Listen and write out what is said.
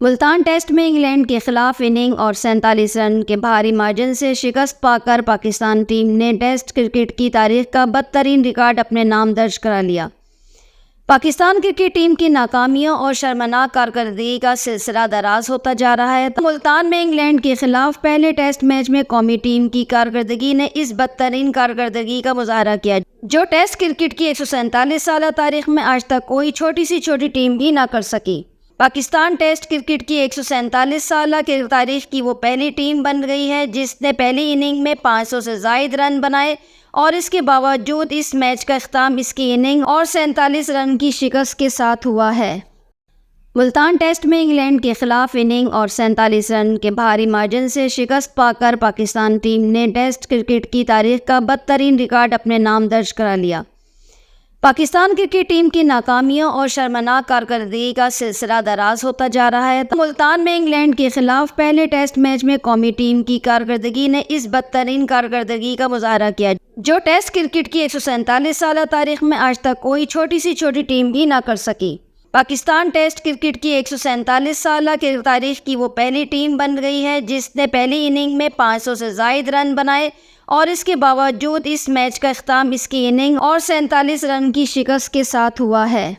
Multan test میں England کے خلاف اننگ اور 47 رن کے بھاری مارجن سے شکست پا کر پاکستان ٹیم نے ٹیسٹ کرکٹ کی تاریخ کا بدترین ریکارڈ اپنے نام درج کرا لیا۔ پاکستان کرکٹ ٹیم کی ناکامیوں اور شرمناک کارکردگی کا سلسلہ دراز ہوتا جا رہا ہے۔ ملتان میں انگلینڈ کے خلاف پہلے ٹیسٹ میچ میں قومی ٹیم کی کارکردگی نے اس بدترین کارکردگی کا مظاہرہ کیا جو ٹیسٹ کرکٹ کی 147 سالہ تاریخ میں آج تک کوئی چھوٹی سی چھوٹی ٹیم بھی نہ کر سکی۔ پاکستان ٹیسٹ کرکٹ کی 147 سالہ کی تاریخ کی وہ پہلی ٹیم بن گئی ہے جس نے پہلی اننگ میں 500 سے زائد رن بنائے، اور اس کے باوجود اس میچ کا اختتام اس کی اننگ اور 47 رن کی شکست کے ساتھ ہوا ہے۔ ملتان ٹیسٹ میں انگلینڈ کے خلاف اننگ اور 47 رن کے بھاری مارجن سے شکست پا کر پاکستان ٹیم نے ٹیسٹ کرکٹ کی تاریخ کا بدترین ریکارڈ اپنے نام درج کرا لیا۔ پاکستان کرکٹ ٹیم کی ناکامیوں اور شرمناک کارکردگی کا سلسلہ دراز ہوتا جا رہا ہے۔ ملتان میں انگلینڈ کے خلاف پہلے ٹیسٹ میچ میں قومی ٹیم کی کارکردگی نے اس بدترین کارکردگی کا مظاہرہ کیا جو ٹیسٹ کرکٹ کی 147 سالہ تاریخ میں آج تک کوئی چھوٹی سی چھوٹی ٹیم بھی نہ کر سکی۔ پاکستان ٹیسٹ کرکٹ کی 147 سالہ کی تاریخ کی وہ پہلی ٹیم بن گئی ہے جس نے پہلی اننگ میں 500 سے زائد رن بنائے، اور اس کے باوجود اس میچ کا اختتام اس کی اننگ اور 47 رن کی شکست کے ساتھ ہوا ہے۔